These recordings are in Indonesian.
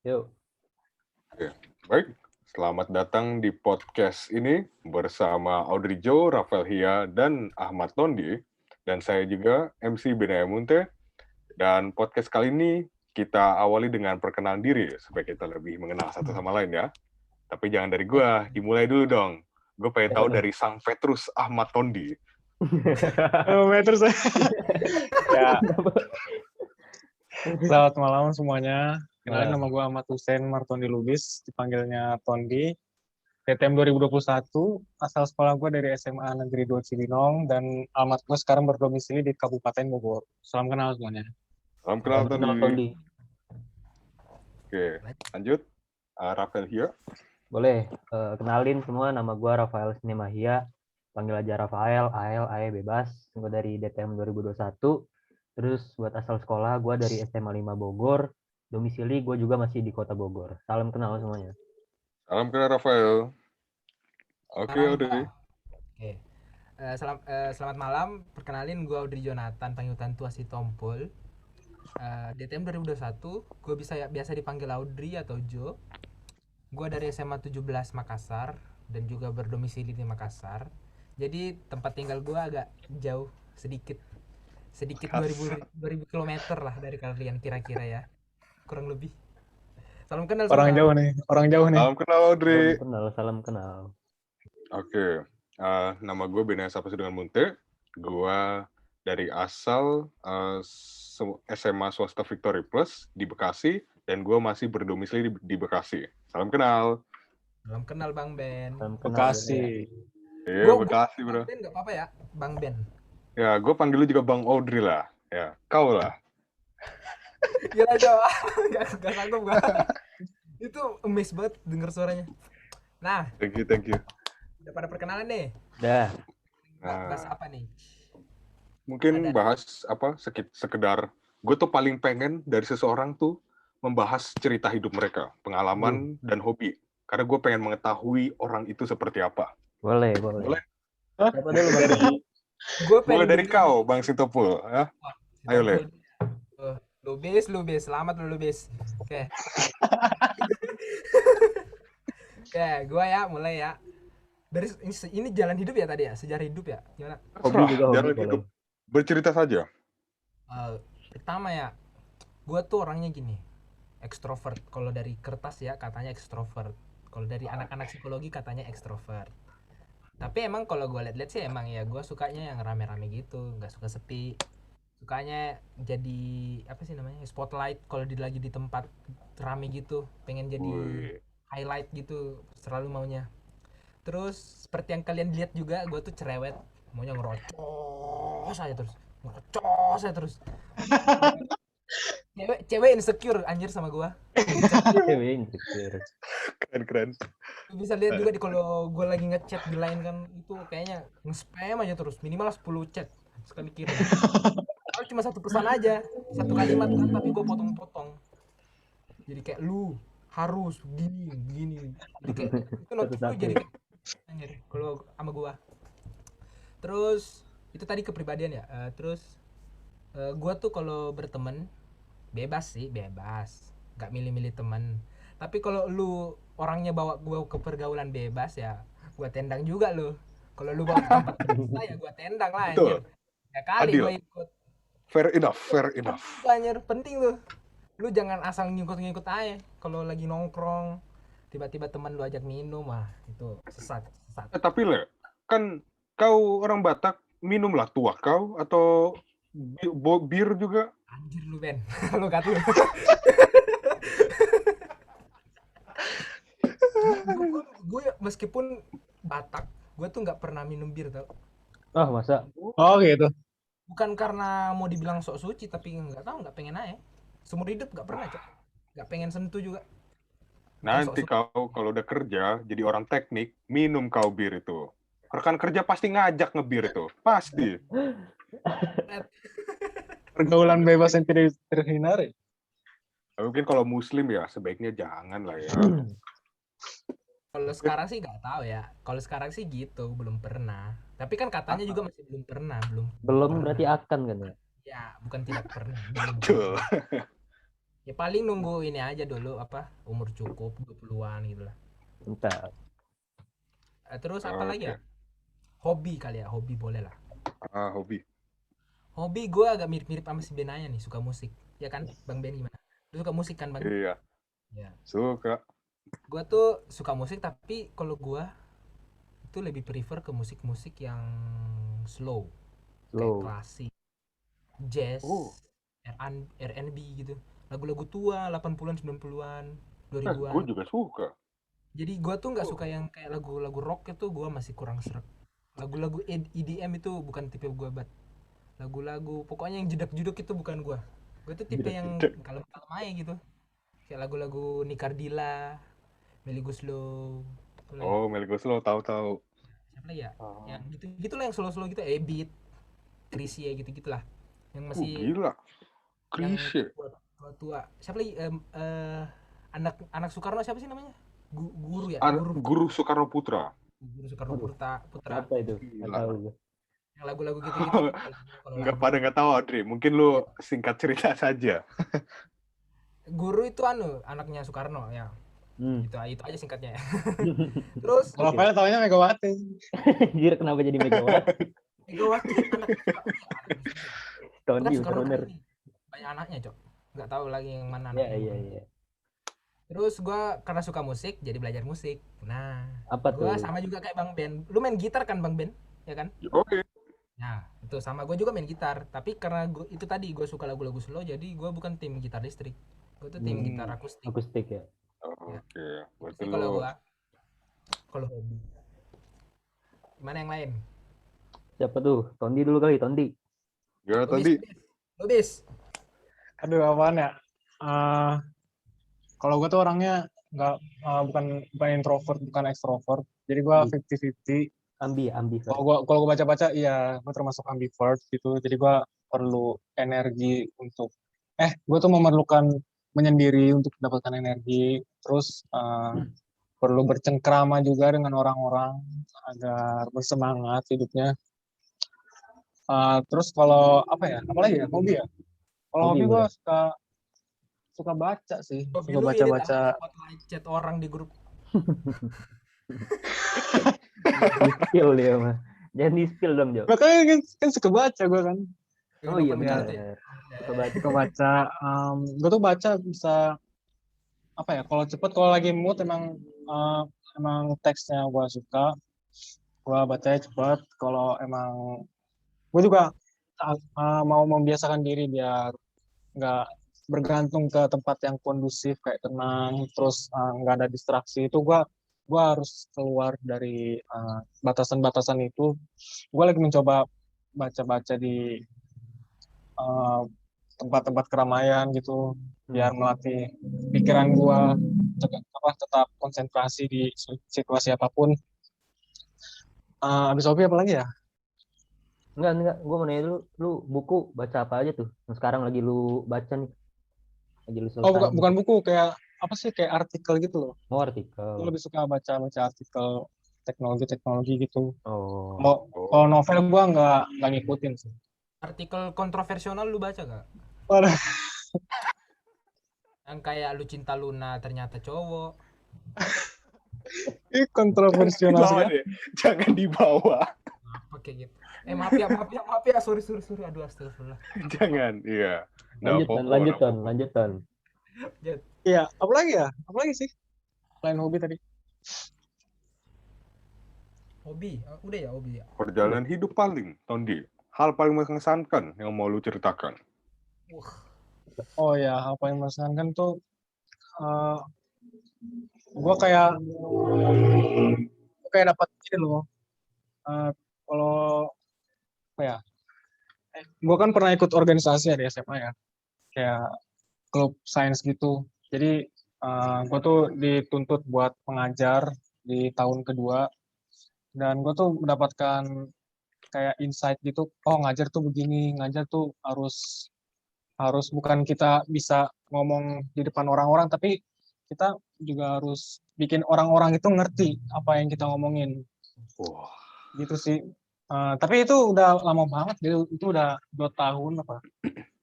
Yuk. Oke, baik. Selamat datang di podcast ini bersama Audrey Jo, Rafael Hia, dan Ahmad Tondi. Dan saya juga MC Benaya Munte. Dan podcast kali ini kita awali dengan perkenalan diri supaya kita lebih mengenal satu sama lain ya. Tapi jangan dari gua, dimulai dulu dong. Gue pengen tahu dari Sang Petrus Ahmad Tondi. Terus ya. Selamat malam semuanya. Kenalin nama gue Ahmad Hussein Martondi Lubis, dipanggilnya Tondi. PTM 2021, asal sekolah gue dari SMA Negeri 2 Cibinong, dan alamat gue sekarang berdomisili di Kabupaten Bogor. Salam kenal semuanya. Salam kenal Kenal Tondi. Tondi. Oke, lanjut. Rafael Hia. Boleh. Kenalin semua, nama gue Rafael Sinemahia. Panggil aja Rafael, AL, AE bebas. Gue dari DTM 2021. Terus buat asal sekolah, gue dari SMA 5 Bogor. Domisili gue juga masih di kota Bogor. Salam kenal semuanya. Salam kenal Rafael. Oke, Audrey. Oke. Selamat malam. Perkenalin gue Audrey Jonathan, panggilan tua si Tompul. DTM 2021, gue biasa dipanggil Audrey atau Jo. Gue dari SMA 17 Makassar dan juga berdomisili di Makassar. Jadi tempat tinggal gue agak jauh sedikit 2000 km lah dari kalian kira-kira ya. Kurang lebih. Salam kenal semua. Orang jauh nih. Salam kenal Audrey. Salam kenal. Oke, nama gue Benaya Sapasi dengan Munte. Gue dari asal SMA swasta Victory Plus di Bekasi, dan gue masih berdomisili di Bekasi. Salam kenal. Salam kenal Bang Ben. Salam kenal. Bekasi. Iya, Bekasi bro. Bang Ben nggak apa-apa ya, Bang Ben. Ya, gue panggil lu juga Bang Audrey lah. Ya, kau lah. Gila Jo, gak sanggup gue. Itu amazed banget denger suaranya. Nah, Thank you. udah pada perkenalan nih. Dah. Bahas apa nih? Mungkin bahas apa sekedar. Gue tuh paling pengen dari seseorang tuh membahas cerita hidup mereka, pengalaman dan hobi. Karena gue pengen mengetahui orang itu seperti apa. Boleh. Siapa dulu Bang? Mulai dari kau, Bang Sintopul. Ya? Ayo, Le. Lubis, selamat lu Lubis. Oke. Oke, gue ya, mulai ya. Dari ini jalan hidup ya tadi ya, sejarah hidup ya, gimana? Hobi Jalan boleh. hidup. Bercerita saja. Pertama ya, gue tuh orangnya gini, ekstrovert. Kalau dari kertas ya katanya ekstrovert. Kalau dari anak-anak psikologi katanya ekstrovert. Tapi emang kalau gue liat-liat sih emang ya gue sukanya yang rame-rame gitu, nggak suka sepi. Sukanya jadi apa sih namanya, spotlight kalau lagi di tempat rame gitu, pengen jadi highlight gitu, selalu maunya. Terus seperti yang kalian lihat juga, gue tuh cerewet, maunya ngerocos aja terus. Cewek insecure anjir sama gue. Cewek insecure. Keren. Lu bisa lihat juga kalau gue lagi ngechat di line kan, itu kayaknya nge-spam aja terus, minimal 10 chat sekali kirim. Kalau cuma satu pesan aja, satu kalimat kan, tapi gue potong-potong. Jadi kayak lu harus gini. Jadi kayak itu notif lu jadi kayak anjir kalau sama gue. Terus itu tadi kepribadian ya. Terus gue tuh kalau berteman bebas, nggak milih-milih teman. Tapi kalau lu orangnya bawa gue ke pergaulan bebas ya, gue tendang juga lu. Kalau lu bawa ke tempat kita ya gue tendang lah anjir. Ya kali gue ikut. Fair enough. Anjir, penting tuh. Lu jangan asal ngikut aja. Kalau lagi nongkrong, tiba-tiba teman lu ajak minum, itu sesat. Tapi Le, kan kau orang Batak, minumlah tuak kau atau bir juga. Anjir lu Ben, lu kata lu. Gue meskipun Batak, gue tuh nggak pernah minum bir tau. Masa? Oh gitu. Bukan karena mau dibilang sok suci, tapi nggak pengen aja. Seumur hidup nggak pernah, Cok. Nggak pengen sentuh juga. Nanti kau kalau udah kerja jadi orang teknik, minum kau bir itu. Rekan kerja pasti ngajak ngebir itu, pasti. Pergaulan bebas yang tidak terhindari. Mungkin kalau Muslim ya sebaiknya jangan lah ya. Kalau sekarang sih nggak tahu ya. Kalau sekarang sih gitu, belum pernah. Tapi kan katanya juga masih belum pernah. Belum berarti akan kan ya? Ya, bukan tidak pernah. Betul. Ya paling nunggu ini aja dulu apa umur cukup 20-an gitu lah. Bentar. Terus apa lagi Oke. ya? Hobi kali ya, hobi boleh lah. Hobi. Hobi gue agak mirip-mirip sama si Benaya nih, suka musik. Ya kan, Bang Ben gimana? Lu suka musik kan, Bang? Iya, Ya. suka. Gue tuh suka musik tapi kalau gue itu lebih prefer ke musik-musik yang slow, kayak Slow. klasik, jazz, Oh, R&B gitu. Lagu-lagu tua 80-an, 90-an, gue 2000-an. juga suka. Jadi gua tuh nggak suka yang kayak lagu-lagu rock itu gua masih kurang seret. Lagu-lagu EDM itu bukan tipe gua banget. Lagu-lagu pokoknya yang jedak-jeduk itu bukan gua. Gua tuh tipe yang kalem-kalem aja gitu. Kayak lagu-lagu Nikardila, Melly Goeslaw, apa lagi? Oh, Melly Goeslaw tahu-tahu. Siapa lagi ya? Oh, Yang gitu-gitu lah yang slow-slow gitu, Beat, Chrisye gitu-gitu lah. Yang masih gila. yang Krisye. tua-tua. Siapa lagi? Anak anak Soekarno siapa sih namanya? Guru ya? Guru Guru Soekarno Putra. Guru Soekarno Waduh, Putra. apa itu? Nggak Gila. tahu gue. Yang lagu-lagu gitu-gitu tuh kalau Nggak lagu pada nggak tahu, Adri. Mungkin lu singkat cerita saja. guru itu anaknya Soekarno ya. Hmm. Itu aja singkatnya ya. Terus Oke. Rafael taunya Megawati. Anjir, kenapa jadi Megawati? Megawati anak Tony kan Soekarno kan bener. ini banyak anaknya, Cok. Nggak tahu lagi yang mana Iya, anaknya yang iya, mana. iya. Terus gua karena suka musik jadi belajar musik. Nah, Apa gua tuh? sama juga kayak Bang Ben. Lu main gitar kan Bang Ben? Ya kan? Oke. Nah, itu sama gue juga main gitar. Tapi karena gua, itu tadi gue suka lagu-lagu slow, jadi gue bukan tim gitar listrik. Gue tuh tim gitar akustik. Akustik ya. Ya. Oke. Berarti Itu lu kalau hobi. Gimana yang lain? Siapa tuh? Tondi dulu kali, Tondi. gimana Lubis, tadi? Lubis. Aduh, apaan ya? Kalau gue tuh orangnya nggak bukan introvert, bukan ekstrovert. Jadi gue 50-50. Ambi Kalau first. gue baca-baca, iya gue termasuk ambivert gitu. Jadi gue perlu energi untuk gue tuh memerlukan menyendiri untuk mendapatkan energi. Terus perlu bercengkrama juga dengan orang-orang agar bersemangat hidupnya. Terus kalau apa ya? Apalagi ya? Hobi ya? Kalau Hobi hobi gue boleh. suka baca sih. Hobi Suka lu ini tak baca-baca. spotlight chat orang di grup. Di spill dia mah. Jangan di spill dong, Jo. Makanya kan suka baca gue kan. Oh iya Kehidupan benar. berarti. Suka baca. Suka baca. Gue tuh baca bisa apa ya? Kalau cepet, kalau lagi mood emang teksnya gue suka. Gue bacanya cepet. Kalau emang gue juga mau membiasakan diri biar nggak bergantung ke tempat yang kondusif kayak tenang, terus nggak ada distraksi. Itu gue harus keluar dari batasan-batasan itu. Gue lagi mencoba baca-baca di uh, tempat-tempat keramaian gitu biar melatih pikiran gue tetap konsentrasi di situasi apapun. Habis hobi apa lagi ya? Enggak. Gue mau nanya dulu, lu buku baca apa aja tuh? Yang sekarang lagi lu baca nih. Lagi lu Oh, selesai. bukan buku, kayak apa sih, kayak artikel gitu loh. Oh, Gue artikel. lebih suka baca artikel teknologi gitu. Oh. Kalau novel gue nggak ngikutin sih. Artikel kontroversial lu baca gak? Waduh, Yang kayak lu cinta Luna ternyata cowok. ini kontroversial Dibawa ya. deh. Jangan dibawa. Apa kayak gitu. Maaf ya. Sorry. Aduh, astagfirullah. Jangan. Iya. Nggak apa-apa, Lanjut, nggak Ton. apa-apa. Lanjut, Ton. Iya, apalagi ya? Apalagi sih? Selain hobi tadi. Hobi. Udah ya hobi ya. Perjalanan hidup paling, Tondi. Hal paling mengesankan yang mau lu ceritakan. Oh ya, apa yang mengesankan tuh gue kayak dapat ini loh. Kalau apa ya? Gue kan pernah ikut organisasi ya di SMA ya. Kayak klub sains gitu. Jadi gue tuh dituntut buat mengajar di tahun kedua. Dan gue tuh mendapatkan kayak insight gitu. Oh, ngajar tuh begini. Ngajar tuh harus bukan kita bisa ngomong di depan orang-orang, tapi kita juga harus bikin orang-orang itu ngerti apa yang kita ngomongin. Wah. Gitu sih. Tapi itu udah lama banget, itu udah 2 tahun apa.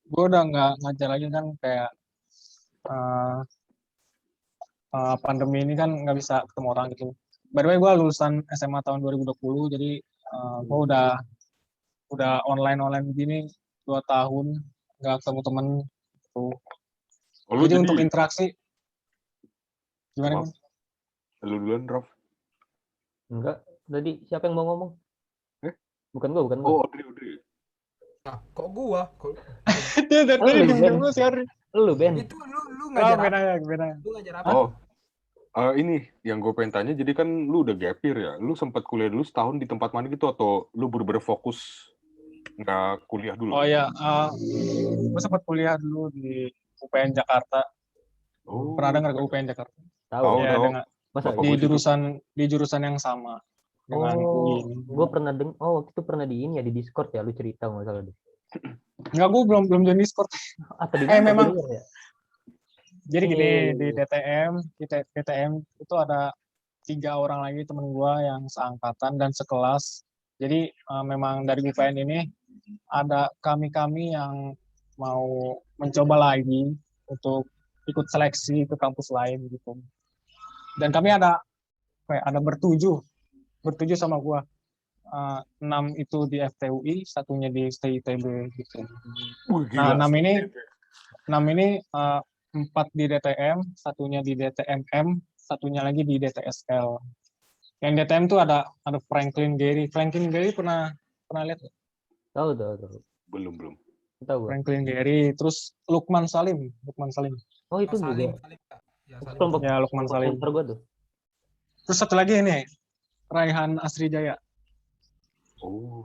Gue udah nggak ngajar lagi kan, kayak uh, pandemi ini kan nggak bisa ketemu orang gitu. By the way, gue lulusan SMA tahun 2020, jadi gue udah online begini 2 tahun nggak ketemu temen tuh. Oh, lu Jadi jadi untuk interaksi gimana? maaf, lu duluan, Rof. Enggak, tadi siapa yang mau ngomong? Eh? Bukan gua. Oh, Audrey. Nah, kok gua? Kok Dia dari tadi Lu, diem-diem Ben. lu sih Ari. Lu, Ben. itu lu ngajar apa? Beda. Lu ngajar apa? Oh, ini yang gue pengen tanya, jadi kan lu udah gap year ya, lu sempat kuliah dulu setahun di tempat mana gitu, atau lu bener-bener fokus nggak kuliah dulu? Oh ya, gue sempat kuliah dulu di UPN Jakarta. Oh, Pernah dengar ke UPN Jakarta? Tahu. tahu, Ya, tahu. dengan Masa Bapak di gua situ. jurusan yang sama dengan UI. Gue pernah waktu itu pernah di ini ya, di Discord ya, lu cerita nggak salah deh. Enggak, gue belum join Discord. Atau di memang. luar ya? Jadi gini, Iya. di DTM itu ada 3 orang lagi temen gue yang seangkatan dan sekelas. Jadi memang dari UPN ini ada kami yang mau mencoba lagi untuk ikut seleksi ke kampus lain gitu. Dan kami ada bertujuh sama gue. 6 itu di FTUI, satunya di STITB gitu. Nah, 6 ini 4 di DTM, satunya di DTMM, satunya lagi di DTSL. Yang DTM tuh ada Franklin Gehry. Franklin Gehry pernah lihat? Tahu. Belum. Tahu gua. Franklin Gehry, terus Lukman Salim. Oh, itu Salim, juga. Kak. Ya, Salim. Kelompok Ya, Lukman Salim. center gua tuh. Terus satu lagi ini, Raihan Asrijaya. Oh,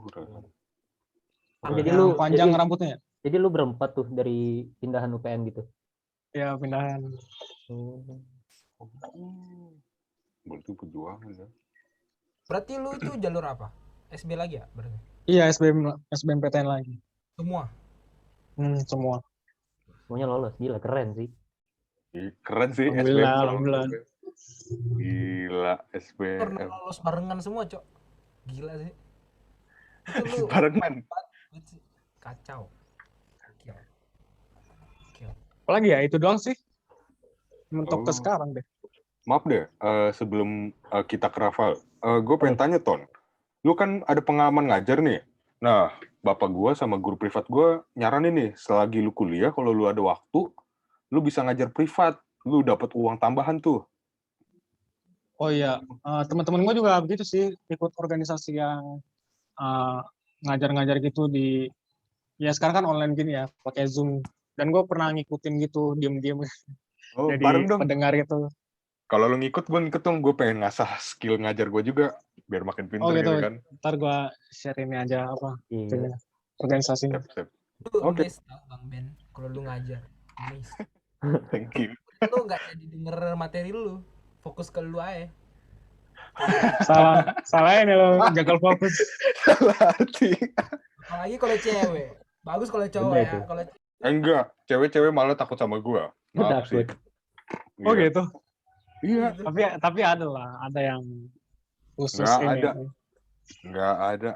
Jadi Yang lu panjang rambutnya. Jadi lu berempat tuh dari pindahan UPN gitu. Ya, pindahan. Berarti perjuangan ya. Berarti lu itu jalur apa? SB lagi ya berarti? Iya, SBMPTN lagi. Semua. Semua. Semuanya lolos, gila keren sih. Keren sih Alhamdulillah. Gila Pernah SBM. lolos barengan semua, Cok. Gila sih. Itu lu Barengan. kacau. Apalagi ya, itu doang sih. Mentok ke sekarang deh. Maaf deh, sebelum kita ke Rafael, gue pengen tanya, Ton. Lu kan ada pengalaman ngajar nih. Nah, bapak gue sama guru privat gue nyaranin nih, selagi lu kuliah, kalau lu ada waktu, lu bisa ngajar privat. Lu dapat uang tambahan tuh. Oh iya, teman-teman gue juga begitu sih, ikut organisasi yang ngajar-ngajar gitu ya sekarang kan online gini ya, pakai Zoom. Dan gue pernah ngikutin gitu, diem-diem. Oh, Jadi bareng dong. pendengar gitu. Kalau lu ngikut, gue ngikut dong. Gue pengen ngasah skill ngajar gue juga, biar makin pinter gitu kan. Ntar gue share ini aja Iya. organisasinya. Siap. Lu Oke. amazed tau Bang Ben, kalau lu ngajar. Amazed. Thank you. Lu nggak jadi denger materi lu, fokus ke lu aja. Salah ini lo, gagal fokus. Salah arti. Apalagi kalau cewek. Bagus kalau cowok Beda ya. itu. Kalau Enggak, cewek-cewek malah takut sama gue. Maaf sih. Takut. Oh Iya. gitu. Iya. Tapi ada yang khusus Nggak ini. ada. Nggak ada.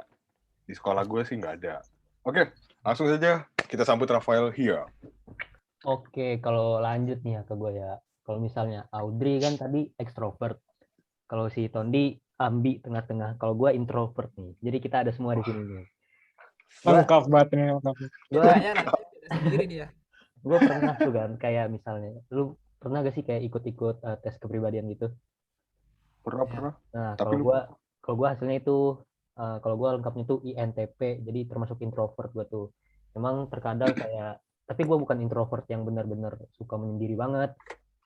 Di sekolah gue sih nggak ada. Oke, langsung saja kita sambut Rafael Hia. Oke, kalau lanjut nih ya ke gue ya. Kalau misalnya Audrey kan tadi ekstrovert. Kalau si Tondi ambi tengah-tengah. Kalau gue introvert nih. Jadi kita ada semua di sini nih. Lengkap banget ini. bedanya nanti beda sendiri dia. Gue pernah tuh kan kayak misalnya, lu pernah gak sih kayak ikut-ikut tes kepribadian gitu? Pernah. Nah, Tapi kalau gue hasilnya itu kalau gue lengkapnya tuh INTP, jadi termasuk introvert gue tuh. Memang terkadang kayak, tapi gue bukan introvert yang benar-benar suka menyendiri banget.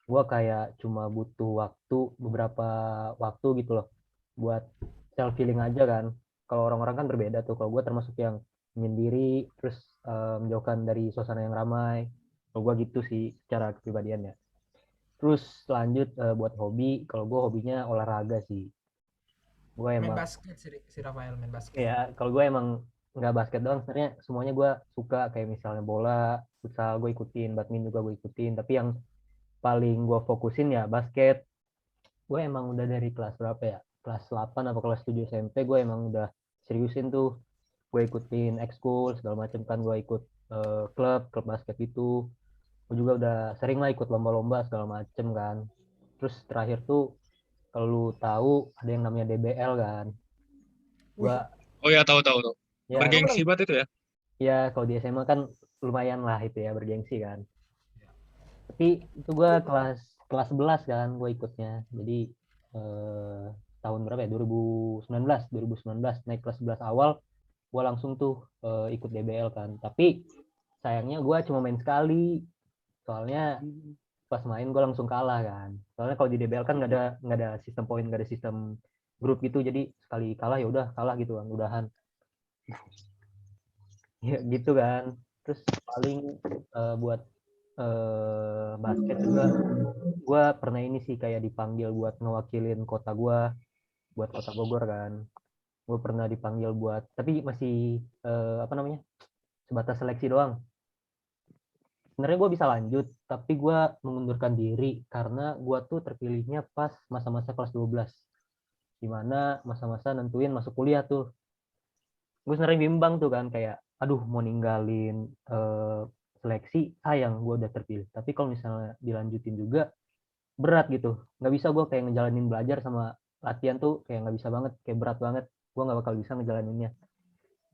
Gue kayak cuma butuh beberapa waktu gitu loh, buat self healing aja kan. Kalau orang-orang kan berbeda tuh. Kalau gue termasuk yang menyendiri, terus menjauhkan dari suasana yang ramai. Kalau gue gitu sih secara kepribadiannya. Terus lanjut buat hobi, kalau gue hobinya olahraga sih. Gue Main emang basket si Rafael main basket. ya, kalau gue emang nggak basket doang, sebenarnya semuanya gue suka, kayak misalnya bola, futsal gue ikutin, badminton juga gue ikutin, tapi yang paling gue fokusin ya basket. Gue emang udah dari kelas berapa ya? Kelas 8 atau kelas 7 SMP gue emang udah seriusin tuh. Gue ikutin ekskul segala macam kan, gue ikut klub basket itu. Gue juga udah sering lah ikut lomba-lomba segala macem kan. Terus terakhir tuh kalau lu tahu ada yang namanya DBL kan. Wih, Gua Oh ya, tahu. ya gimana Bergengsi nih? banget itu ya. ya kalau di SMA kan lumayan lah itu ya bergengsi kan. Tapi itu gue kelas kelas 11 kan gue ikutnya. Jadi eh, tahun berapa ya? 2019 naik kelas 11 awal gue langsung tuh ikut DBL kan. Tapi sayangnya gue cuma main sekali. Soalnya pas main gue langsung kalah kan. Soalnya kalau di DBL kan nggak ada sistem poin, nggak ada sistem grup gitu. Jadi sekali kalah ya udah kalah gitu kan, udahan. Ya gitu kan. Terus paling buat basket juga gue pernah ini sih kayak dipanggil buat ngewakilin kota gue buat kota Bogor kan. Gue pernah dipanggil buat tapi masih apa namanya sebatas seleksi doang. Sebenarnya gue bisa lanjut tapi gue mengundurkan diri karena gue tuh terpilihnya pas masa-masa kelas 12 dimana masa-masa nentuin masuk kuliah tuh. Gue sebenarnya bimbang tuh kan kayak aduh mau ninggalin seleksi sayang gue udah terpilih tapi kalau misalnya dilanjutin juga berat gitu nggak bisa gue kayak ngejalanin belajar sama latihan tuh kayak nggak bisa banget kayak berat banget gue nggak bakal bisa ngejalaninnya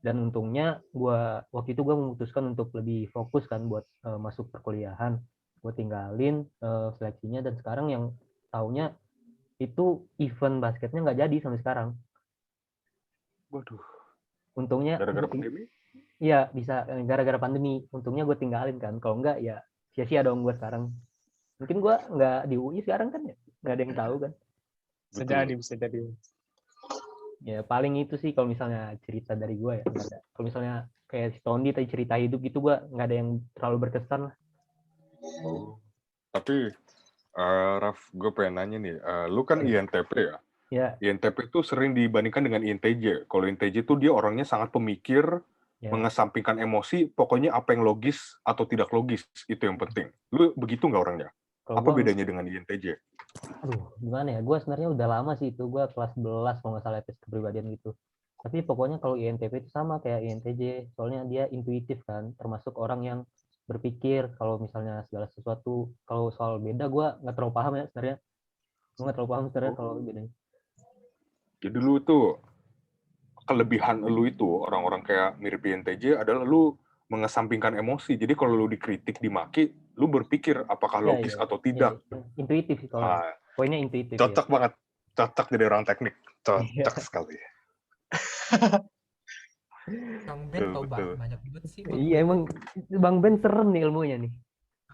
dan untungnya gue waktu itu gue memutuskan untuk lebih fokus kan buat masuk perkuliahan gue tinggalin seleksinya dan sekarang yang taunya itu event basketnya nggak jadi sampai sekarang. Waduh, Untungnya gara-gara pandemi? iya bisa gara-gara pandemi untungnya gue tinggalin kan kalau enggak ya sia-sia dong gue sekarang mungkin gue nggak di UI sekarang kan ya nggak ada yang tahu kan. Bisa jadi. Ya paling itu sih kalau misalnya cerita dari gue ya nggak ada. Kalau misalnya kayak si Tondi tadi cerita hidup gitu gue nggak ada yang terlalu berkesan lah. Oh. Tapi Raf, gue pengen nanya nih, lu kan INTP ya? Ya, INTP itu sering dibandingkan dengan INTJ. Kalau INTJ itu dia orangnya sangat pemikir, ya. mengesampingkan emosi, pokoknya apa yang logis atau tidak logis, itu yang penting. Lu begitu nggak orangnya? Kalau Apa gue, bedanya dengan INTJ? aduh gimana ya? Gue sebenarnya udah lama sih itu gue kelas 11 kalau nggak salah tes kepribadian gitu. Tapi pokoknya kalau INTP itu sama kayak INTJ, soalnya dia intuitif kan, termasuk orang yang berpikir kalau misalnya segala sesuatu kalau soal beda gue nggak terlalu paham ya sebenarnya. Gue nggak terlalu paham sebenarnya kalau bedanya. Jadi lu tuh, kelebihan lu itu, orang-orang kayak mirip INTJ adalah lu mengesampingkan emosi. Jadi kalau lu dikritik, dimaki, lu berpikir apakah Ya, logis ya, atau ya, tidak. intuitif sih soalnya. Ah, Poinnya intuitif ya. cocok banget. Cocok jadi orang teknik. Iya. Cocok sekali. Bang Ben tau Betul. banyak banget sih Bang Iya Ben. emang Bang Ben serem nih ilmunya nih.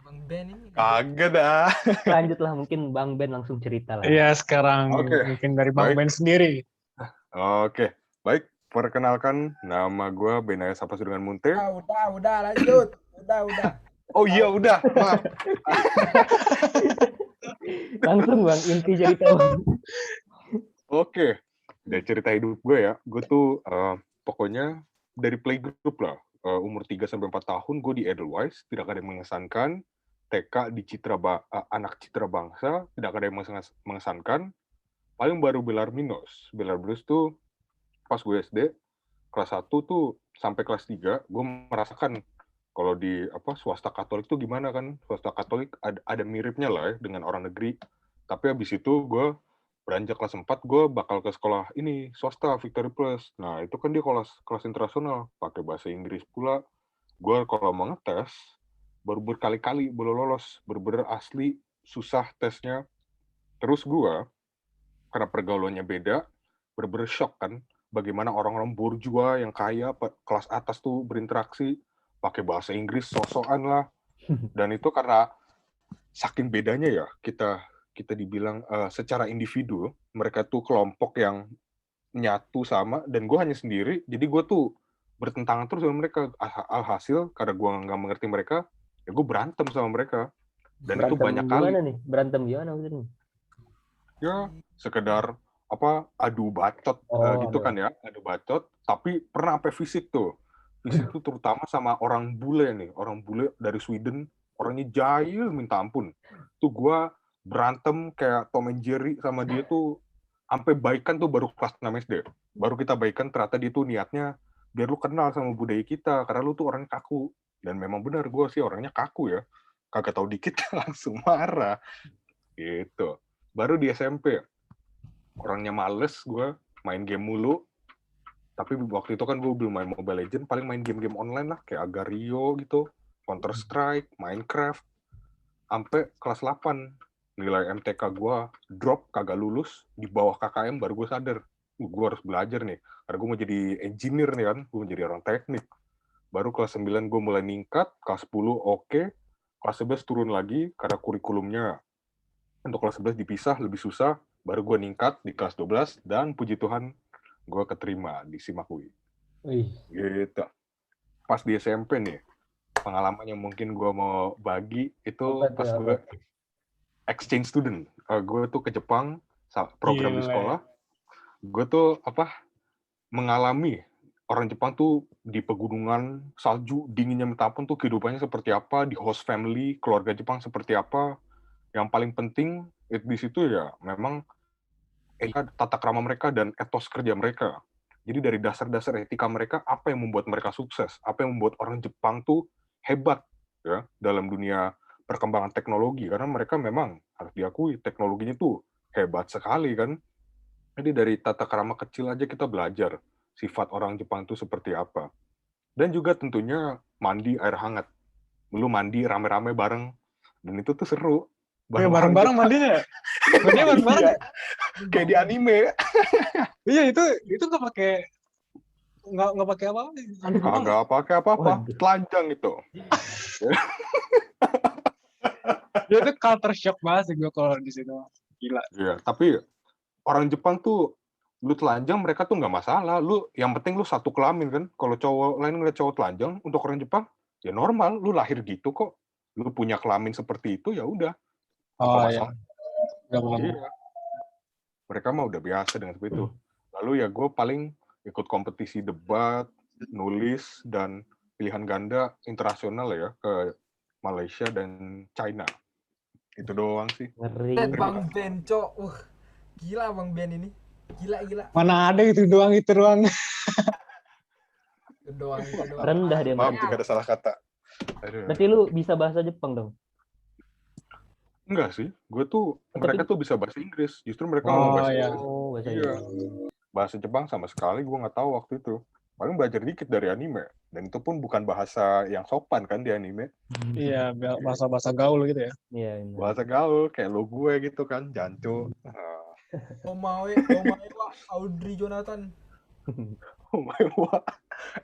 Bang Ben ini. Kagak dah. Lanjut lah mungkin Bang Ben langsung cerita lah. Iya, sekarang Oke, mungkin dari Bang baik. Ben sendiri. Oke, baik. Perkenalkan, nama gue Benaya Sapa dengan Munte. Udah lanjut. Udah. Oh iya, udah. Maaf. Langsung Bang inti cerita Bang. Oke, dari cerita hidup gue ya. Gue tuh pokoknya dari playgroup lah. Umur 3-4 tahun gue di Edelweiss, tidak ada yang mengesankan. TK di anak Citra Bangsa, tidak ada yang mengesankan. Paling baru Belar Minus. Belar Minus tuh pas gue SD, kelas 1 tuh sampai kelas 3, gue merasakan kalau di swasta Katolik tuh gimana kan. Swasta Katolik ada miripnya lah ya dengan orang negeri. Tapi habis itu gue beranjak kelas 4, gue bakal ke sekolah ini, swasta, Victory Plus. Nah, itu kan dia kelas internasional, pakai bahasa Inggris pula. Gue kalau mau ngetes, baru berkali-kali belum lolos, bener-bener asli, susah tesnya. Terus gue, karena pergaulannya beda, bener-bener shock kan, bagaimana orang-orang borjua yang kaya, kelas atas tuh berinteraksi, pakai bahasa Inggris, sosokan lah. Dan itu karena saking bedanya ya, kita dibilang secara individu, mereka tuh kelompok yang nyatu sama, dan gue hanya sendiri, jadi gue tuh bertentangan terus sama mereka. Alhasil, karena gue nggak mengerti mereka, ya gue berantem sama mereka. Dan itu banyak kali. Gimana nih? Berantem gimana maksudnya? Ya, sekedar adu bacot gitu kan ya, adu bacot, tapi pernah sampai fisik tuh. Fisik tuh terutama sama orang bule nih, orang bule dari Sweden, orangnya jahil minta ampun. Tuh gue berantem kayak Tom and Jerry sama dia tuh, sampai baikan tuh baru kelas 6 SD. Baru kita baikan, ternyata dia tuh niatnya biar lu kenal sama budaya kita, karena lu tuh orangnya kaku. Dan memang benar, gue sih orangnya kaku ya. kagak tahu dikit langsung marah gitu. Baru di SMP orangnya males gue main game mulu, tapi waktu itu kan gue belum main Mobile Legends, paling main game-game online lah kayak Agario gitu, Counter Strike, Minecraft. Sampai kelas 8 nilai MTK gue drop, kagak lulus, di bawah KKM baru gue sadar gue harus belajar nih karena gue mau jadi engineer nih kan, gue mau jadi orang teknik. Baru kelas 9 gue mulai ningkat, kelas 10 oke, kelas 11 turun lagi karena kurikulumnya untuk kelas 11 dipisah lebih susah, baru gue ningkat di kelas 12 dan puji Tuhan gue keterima di SIMAK UI. Wih, Gitu. Pas di SMP nih, pengalaman yang mungkin gue mau bagi itu Apa tuh, pas apa? gue exchange student. Gue tuh ke Jepang, program di Gile. sekolah. Gue tuh mengalami orang Jepang tuh di pegunungan, salju, dinginnya minta ampun tuh kehidupannya seperti apa, di host family, keluarga Jepang seperti apa. Yang paling penting di situ ya memang tata krama mereka dan etos kerja mereka. Jadi dari dasar-dasar etika mereka, apa yang membuat mereka sukses, apa yang membuat orang Jepang tuh hebat ya dalam dunia perkembangan teknologi, karena mereka memang harus diakui teknologinya tuh hebat sekali kan. Jadi dari tata krama kecil aja kita belajar sifat orang Jepang itu seperti apa. Dan juga tentunya mandi air hangat. Lu mandi rame-rame bareng, dan itu tuh seru. Kayak bareng-bareng mandinya ya? Mandinya bareng-bareng ya? Kayak di anime. Iya, itu nggak pakai apa-apa. Anduk doang. Kagak pakai apa-apa, Waduh. telanjang itu. Ya itu culture shock banget sih gue kalau di situ. Gila. Iya, tapi orang Jepang tuh lu telanjang mereka tuh nggak masalah. Lu yang penting lu satu kelamin kan. Kalau cowok lain ngeliat cowok telanjang, untuk orang Jepang ya normal. Lu lahir gitu kok. Lu punya kelamin seperti itu ya udah. Apa Oh iya. masalah? Udah belum. Iya. Mereka mah udah biasa dengan seperti itu. Lalu ya gue paling ikut kompetisi debat, nulis, dan pilihan ganda internasional ya ke Malaysia dan China. Itu doang sih. Ngeri. Bang Ben, Cok. Gila Bang Ben ini. Gila. Mana ada itu doang. Itu doang. Rendah dia, Maaf Mas. jika ada salah kata. Aduh. Berarti lu bisa bahasa Jepang dong? Enggak sih, mereka tuh bisa bahasa Inggris. Justru mereka Oh, ngomong bahasa iya. Inggris. Oh, bahasa Iya. Inggris. Bahasa Jepang sama sekali gue nggak tahu waktu itu. Paling belajar dikit dari anime. Dan itu pun bukan bahasa yang sopan kan di anime. Iya, bahasa-bahasa gaul gitu ya. Iya, benar. Bahasa gaul, kayak lo gue gitu kan, jancu. Omae wa Audrey Jonathan. Oh my god.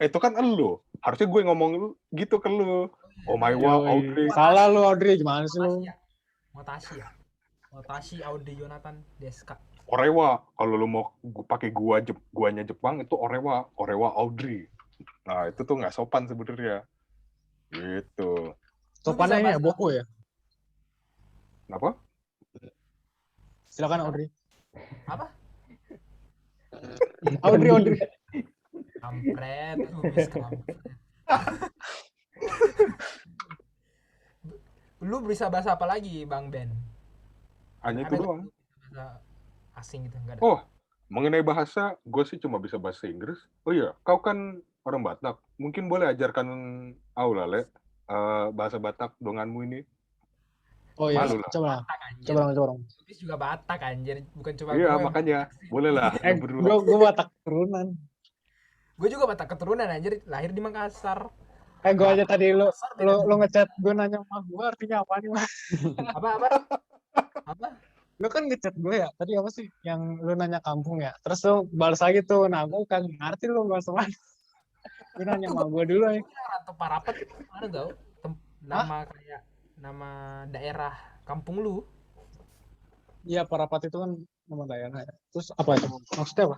Itu kan elu. Harusnya gue ngomong gitu ke lu. Oh my god, Yoi. Audrey. Salah lu Audrey, gimana sih lu? Watashi Audrey Jonathan Deska. Orewa. Kalau lu mau pakai guanya Jepang itu Orewa. Orewa Audrey. Nah, itu tuh nggak sopan sebenarnya. Gitu. Sopannya ini ya, Boku ya? Kenapa? Silakan Audrey. Apa? Audrey. Kampret, Lubis kampret. Lu bisa bahasa apa lagi, Bang Ben? Hanya itu Ada doang. bahasa asing gitu, enggak ada. Oh, mengenai bahasa, gue sih cuma bisa bahasa Inggris. Oh iya, kau kan orang Batak. Mungkin boleh ajarkan Lale, bahasa Batak donganmu ini. Oh iya, Malu lah. coba Batak, anjir. coba. Lubis juga Batak anjir, bukan cuma Iya, gue. makanya. Boleh lah. lu berdua. Gue Batak turunan. Gue juga Batak keturunan anjir, lahir di Makassar. Gue aja tadi lu ngechat gue nanya mah gue artinya apa nih mah? Apa? Lu kan ngechat gue ya, tadi apa sih yang lu nanya kampung ya, terus lu balas lagi tuh, nah gue kan ngerti lu bahasa mana. Gue nanya sama gue dulu ya. Rantau Parapat mana tau? Nama kayak nama daerah kampung lu. Iya, Parapat itu kan nama daerah ya. Terus apa itu? Maksudnya apa?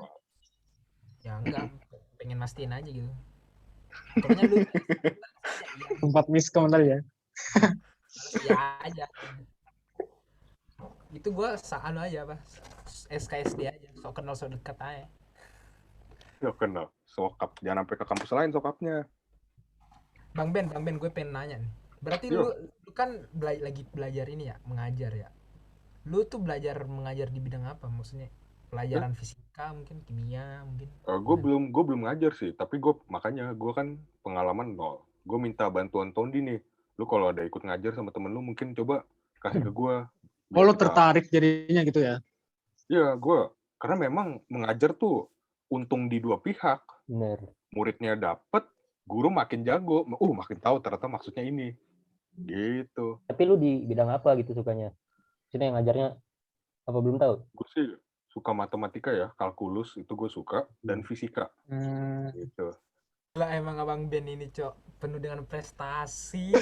Ya enggak, pengen mastiin aja gitu. Pokoknya lu Tempat miskom tadi ya. ya aja. Itu gue anu aja apa? SKSD aja, so kenal so dekat aja. Ya kenal. Sokap. Jangan sampai ke kampus lain sokapnya. Bang Ben, gue pengen nanya nih. Berarti lu kan lagi belajar ini ya, mengajar ya. Lu tuh mengajar di bidang apa? Maksudnya pelajaran fisika mungkin, kimia mungkin. Gue belum ngajar sih, tapi makanya gue kan pengalaman nol. Gue minta bantuan Tondi nih. Lu kalau ada ikut ngajar sama temen lu mungkin coba kasih ke gue. Oh, lo tertarik jadinya gitu ya? Iya, gue. Karena memang mengajar tuh untung di dua pihak. Bener. Muridnya dapet, guru makin jago. Makin tahu ternyata maksudnya ini. Gitu. Tapi lu di bidang apa gitu sukanya? Maksudnya yang ngajarnya apa belum tahu? Gue sih suka matematika ya, kalkulus itu gue suka, dan fisika. Gitu. Lah emang Abang Ben ini, Cok, penuh dengan prestasi.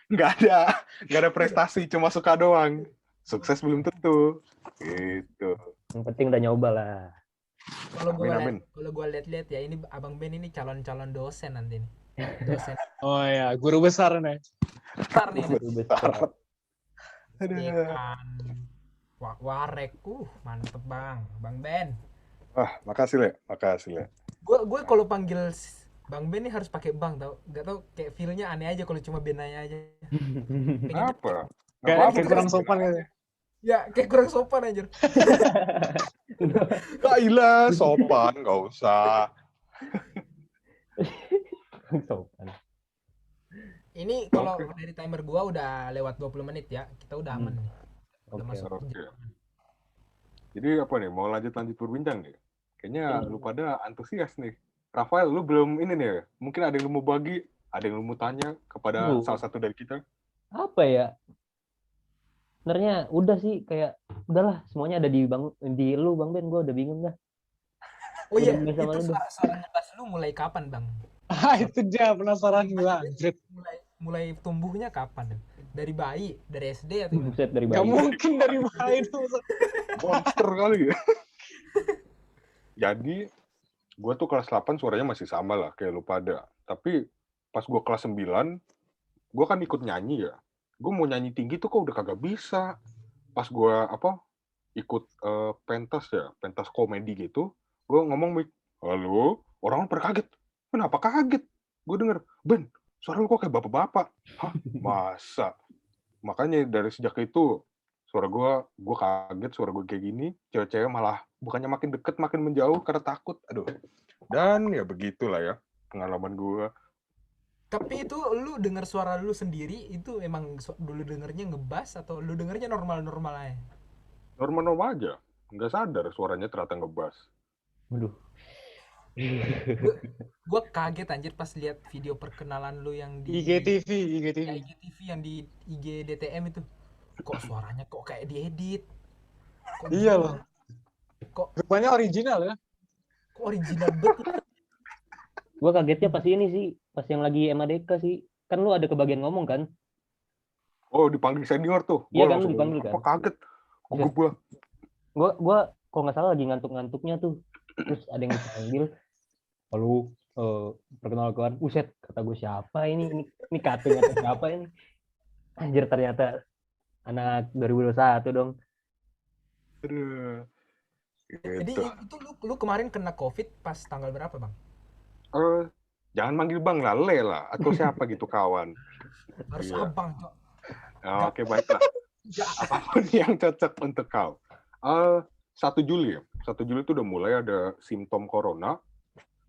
Nggak ada prestasi, cuma suka doang. Sukses belum tentu. Gitu. Yang penting udah nyoba lah. Kalau Amin. gue lihat ya, ini Abang Ben ini calon dosen nanti nih. Dosen Oh ya, guru besar nih. besar nih. Guru besar. Dekan Warek. Mantep Bang Ben. Wah, makasih Le. Gue kalau panggil Bang Ben nih harus pakai Bang, tau? Gak tau, kayak feel-nya aneh aja kalau cuma Ben aja. Apa? Kayak kurang sopan gitu. Ya, kayak kurang sopan anjir. Kailah, sopan, nggak usah. Sopan. Ini kalau dari timer gua udah lewat 20 menit ya. Kita udah aman nih. Udah Oke. masuk Oke. jam. Jadi apa nih? Mau lanjut berbincang nih? Kayaknya lu pada antusias nih. Rafael, lu belum ini nih. Mungkin ada yang lu mau bagi, ada yang lu mau tanya kepada salah satu dari kita. Apa ya? Sebenarnya udah sih, kayak udahlah semuanya ada di lu Bang Ben, gue udah bingung dah. Oh iya, Udah sama itu lu dah. suara ngepas lu mulai kapan, Bang? Itu dia penasaran gue, anjir. Mulai tumbuhnya kapan? Dari bayi, dari SD atau gimana? Buset, dari bayi. Gak mungkin dari bayi itu. Monster kali ya. Jadi, gue tuh kelas 8 suaranya masih sama lah, kayak lu pada. Tapi, pas gue kelas 9, gue kan ikut nyanyi ya. Gue mau nyanyi tinggi tuh kok udah kagak bisa. Pas gue ikut pentas ya, pentas komedi gitu, gue ngomong, halo, orang pada kaget. Kenapa kaget? Gue denger, Ben, suara lu kok kayak bapak-bapak. Hah, masa? Makanya dari sejak itu, suara gue kaget, suara gue kayak gini, cewek-cewek malah bukannya makin deket, makin menjauh karena takut. Aduh. Dan ya begitulah ya, pengalaman gue. Tapi itu lu denger suara lu sendiri, itu emang dulu dengernya ngebas atau lu dengernya normal-normal aja? Normal-normal aja. Nggak sadar suaranya ternyata ngebas. Waduh. Gue kaget anjir pas lihat video perkenalan lu yang di IGTV. IGTV yang di IG DTM itu. Kok suaranya kok kayak diedit? Iya loh. Kok Rupanya original ya. Kok original banget? Gue kagetnya pas ini sih, pas yang lagi MADK sih. Kan lu ada kebagian ngomong kan? Oh, dipanggil senior tuh. Iya Gua kan, lu langsung dipanggil kan? apa kaget. Gugup gua. Gue kalau nggak salah lagi ngantuk-ngantuknya tuh. Terus ada yang dipanggil. Lalu perkenalkan, uset, kata gue siapa ini cutting atau siapa ini? Anjir, ternyata anak 2021 dong. Aduh. Jadi Gitu. itu lu kemarin kena COVID pas tanggal berapa, Bang? Jangan manggil Bang lah, Le lah. Atau siapa gitu kawan. Harus Iya. Abang, Cok. Oke, baiklah. Apapun yang cocok untuk kau. 1 Juli ya. 1 Juli itu udah mulai ada simptom corona.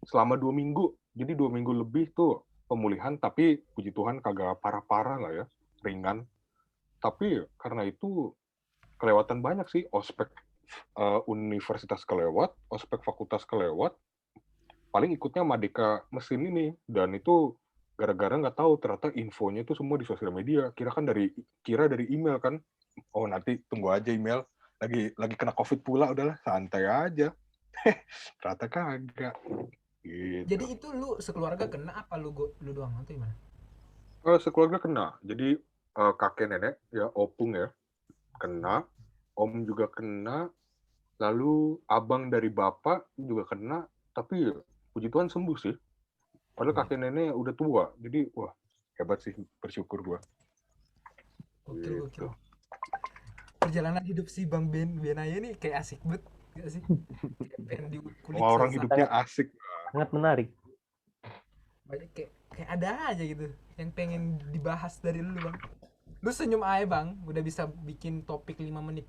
Selama 2 minggu. Jadi 2 minggu lebih tuh pemulihan. Tapi puji Tuhan kagak parah-parah lah ya. Ringan. Tapi karena itu kelewatan banyak sih. Ospek universitas kelewat. Ospek fakultas kelewat. Paling ikutnya Madeka mesin ini. Dan itu gara-gara nggak tahu ternyata infonya itu semua di sosial media. Kira dari email kan. Oh, nanti tunggu aja email. Lagi kena COVID pula, udahlah santai aja. Ternyata kagak. Gitu. Jadi itu lu sekeluarga kena apa lu doang atau gimana? Sekeluarga kena. Jadi kakek nenek ya, opung ya, kena. Om juga kena. Lalu abang dari bapak juga kena. Tapi puji Tuhan sembuh sih. Padahal kakek nenek udah tua. Jadi wah, hebat sih, bersyukur gua. Gokil. Perjalanan hidup si Bang Ben Benaya ini kayak asik banget, gak sih? Pengen dikulik. Orang hidupnya asik. Sangat menarik. Banyak kayak ada aja gitu yang pengen dibahas dari lu, Bang. Lu senyum aja, Bang. Udah bisa bikin topik 5 menit.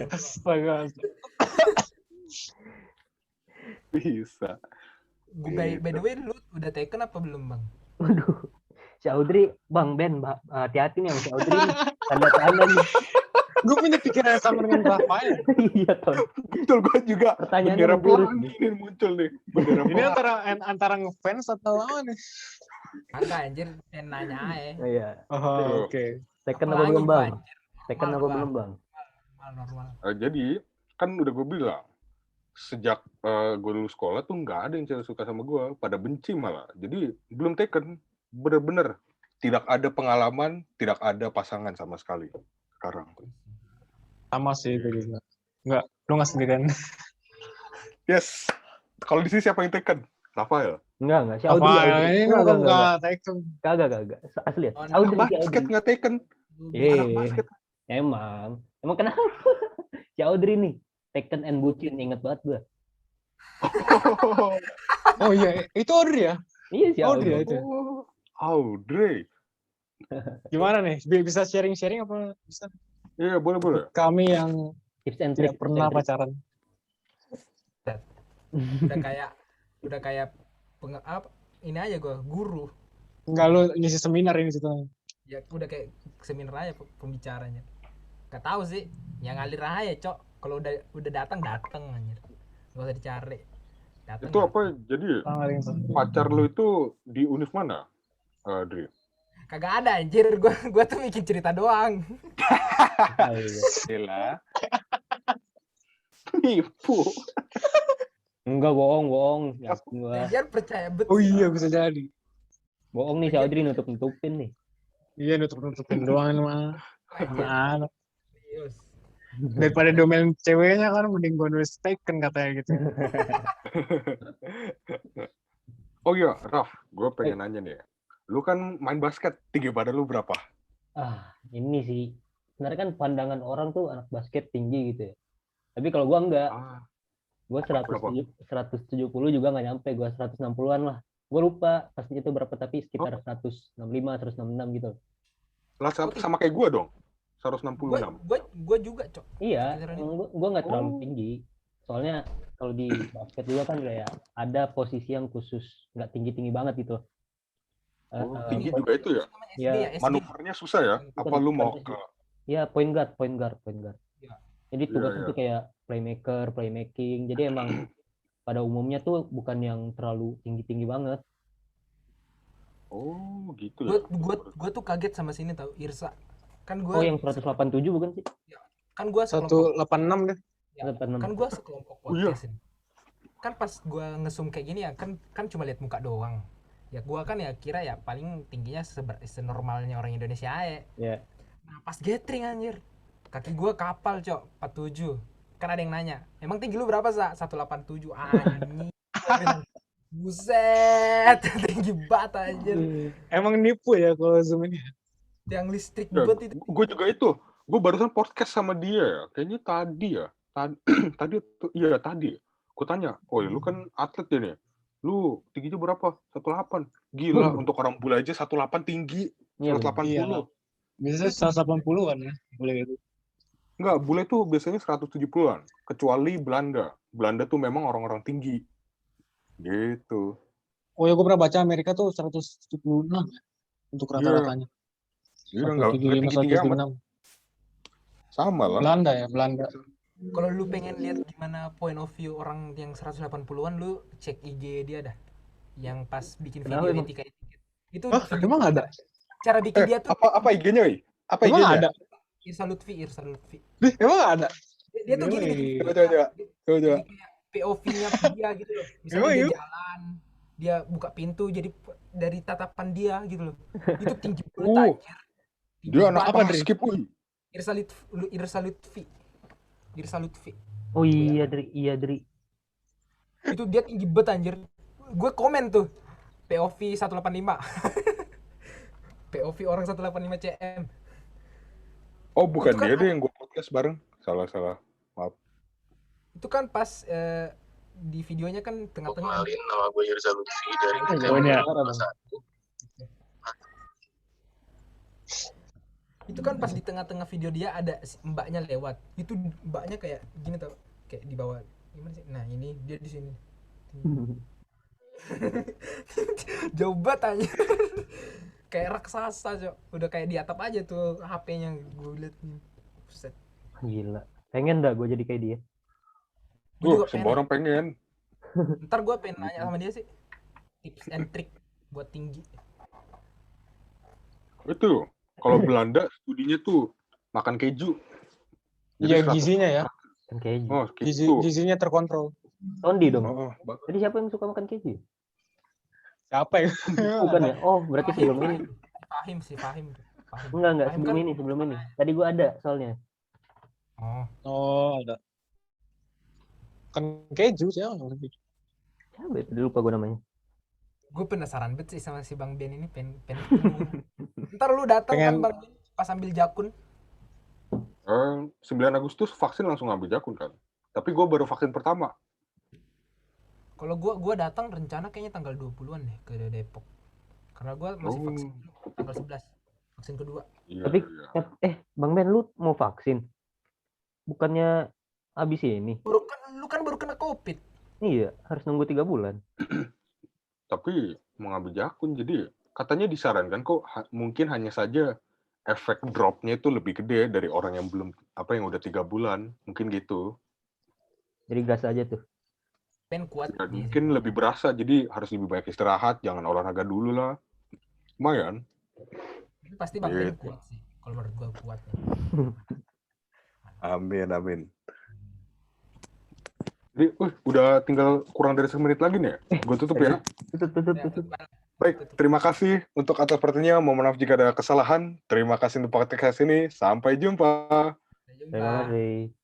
Astaga. Bisa. By the way, lu udah taken apa belum, Bang? Waduh, Si Audrey, Bang Ben, hati-hati nih sama si Audrey nih. Tanda-tanda nih. Gue punya pikiran yang sama dengan Rafael. Iya, Ton. Betul, gue juga. Pertanyaannya Bendera menjurus pelangi nih. ini muncul nih. Bendera Ini pelangi. antara ngefans atau apa nih? Kagak anjir, nanya aja. Iya. Oh, oke. Tekken apa Apalagi belum, gua, Bang? anjir. Tekken apa Normal, belum, Bang? Normal. Jadi, kan udah gue bilang, sejak gue lulus sekolah tuh nggak ada yang cewek suka sama gue. Pada benci malah. Jadi, belum Taken. Bener-bener. Tidak ada pengalaman, tidak ada pasangan sama sekali. Sekarang. Sama sih itu juga. Enggak, lu nggak sendirian. Yes. Kalau di sini siapa yang Taken? Rafael. Enggak. Si Audrey. Rafael ini Enggak. nggak Taken. Kagak. Asli lihat. Oh, Si Audrey, Anak si basket Audrey. nggak Taken. Anak basket. Emang kenapa? Si Audrey nih. Tekken and bucin, inget banget gue. Oh iya, itu Audrey ya? Iya, si Audrey Audrey. ya itu. Audrey. Gimana nih? Bisa sharing-sharing apa bisa? Iya, boleh. Kami yang Tips and tidak trick. pernah pacaran. Udah kayak ini aja gue guru. Enggak, lu ngisi seminar ini situ. Ya udah kayak seminar aja pembicaranya. Gak tahu sih, yang ngalir aja, Cok. Kalau udah datang anjir. Gak usah dicari. Datang. Itu apa? Jadi pacar lu itu di univ mana, Dri? Kagak ada anjir, gua tuh bikin cerita doang. Gila. Nipu. Enggak, bohong. Yakin gua. Anjir percaya betul. Oh iya, bisa jadi. Bohong nih si Audrey nutup-nutupin nih. Iya, nutup-nutupin doang mah. Nah, Serius. daripada domain ceweknya kan mending gue nulis Taken katanya gitu. Oh iya, Raf, gue pengen nanya nih. Lu kan main basket, tinggi badan lu berapa? Ini sih. Sebenarnya kan pandangan orang tuh anak basket tinggi gitu ya. Tapi kalau gua enggak. Gua 170 juga nggak nyampe. Gua 160-an lah. Gua lupa pastinya itu berapa, tapi sekitar 165, 166 gitu. Lah sama kayak gue dong. 166. Gua juga, Cok. Iya, gua nggak terlalu tinggi. Soalnya kalau di basket juga kan kayak ada posisi yang khusus nggak tinggi-tinggi banget gitu. Tinggi juga itu ya? Ya, manuvernya susah ya? Apa lu mau ke... Ya, point guard. Ya. Jadi tugasnya tuh kayak playmaking. Jadi emang pada umumnya tuh bukan yang terlalu tinggi-tinggi banget. Oh, gitu ya. Gua tuh kaget sama sini tahu, Irsa. Kan Oh, yang 187 bukan sih? Kan gua 186 deh. Ya, kan gua sekelompok podcast ini. Kan pas gua nge-zoom kayak gini ya, kan cuma lihat muka doang. Ya gua kan ya kira ya paling tingginya senormalnya orang Indonesia aja. Iya. Nah, pas gathering anjir. Kaki gua kapal, Cok, 47. Kan ada yang nanya, "Emang tinggi lu berapa, Sa?" 187. Anjing. Buset, tinggi banget anjir. Emang nipu ya kalau zoom ini. Yang listrik Ya, banget itu. gue juga itu. Gue barusan podcast sama dia ya. Kayaknya tadi ya. Tadi. Gue tanya, "Oh, lu kan atlet ya nih. Lu tingginya berapa?" 108. Gila, untuk orang bule aja 108 tinggi. 180. Iya. Biasanya 180-an ya. Boleh gitu. Enggak, bule tuh biasanya 170-an. Kecuali Belanda. Belanda tuh memang orang-orang tinggi. Gitu. Oh ya, gue pernah baca Amerika tuh 176 untuk rata-ratanya. Iya, enggak tinggi-tinggi amat. Sama lah. Belanda. Kalau lu pengen lihat gimana point of view orang yang 180-an, lu cek IG dia dah. Yang pas bikin video etika. Itu emang ada? Cara bikin dia tuh apa IG-nya, Wi? Apa emang IG-nya? ada? Irsa Lutfi. Emang ada? Dia tuh gini bikin Coba. POV-nya dia gitu loh. Misalnya dia jalan, dia buka pintu jadi dari tatapan dia gitu loh. Itu tinggi banget anjir. Dia anak apa, skip, Wi? Irsa Lutfi. Oh iya, Dri. Itu dia tinggi banget anjir. Gue komen tuh POV 185. POV orang 185 cm. Oh, bukan kan dia deh yang gue podcast bareng. Salah. Maaf. Itu kan pas di videonya kan tengah-tengah. Kenalin, nama gue Irsa Lutfi dari Itu kan pas di tengah-tengah video dia ada mbaknya lewat. Itu mbaknya kayak gini tau, kayak di bawah. Gimana sih? Nah, ini dia di sini. Jauh banget aja. kayak raksasa, Cok. Udah kayak di atap aja tuh HP-nya gue liat. Buset. Gila. Pengen dah gue jadi kayak dia. Gue juga Semua orang pengen. Ntar gue pengen nanya sama dia sih tips and trick buat tinggi. Itu kalau Belanda studinya tuh makan keju. Jadi Iya 100 gizinya ya. Kan keju. Oh, gitu. Gizinya terkontrol. Tondi dong. Oh, Jadi siapa yang suka makan keju? Siapa ya? Bukan ya? Oh, berarti sebelum ini. Fahim sih, Fahim. Enggak, Fahim sebelum ini. Tadi gua ada soalnya. Oh, ada. Kan keju sih. Siapa itu? Lupa gua namanya. Gue penasaran banget sih sama si Bang Ben ini, pengen ntar lu datang kan Pengen- Bang Ben pas ambil jakun. 9 Agustus vaksin langsung ngambil jakun kan. Tapi gue baru vaksin pertama. Kalau gua datang rencana kayaknya tanggal 20-an deh ke Depok. Karena gua masih vaksin tanggal 11. Vaksin kedua. Iya, Tapi iya. Bang Ben, lu mau vaksin? Bukannya abis ini? Lu kan baru kena Covid. Iya, harus nunggu 3 bulan. Tapi mau ngambil jakun, jadi katanya disarankan kok mungkin hanya saja efek dropnya itu lebih gede dari orang yang belum yang udah 3 bulan, mungkin gitu. Jadi gas aja tuh. Ben kuat. Ya, mungkin lebih berasa, jadi harus lebih banyak istirahat, jangan olahraga dulu lah. Lumayan. Pasti Bang Ben kuat sih. Kalau menurut gua kuat. Amin. Jadi, udah tinggal kurang dari 1 menit lagi nih ya? Gue tutup ya. Tutup. Baik, terima kasih untuk atas perhatiannya. Mohon maaf jika ada kesalahan. Terima kasih untuk podcast ini. Sampai jumpa. Terima kasih.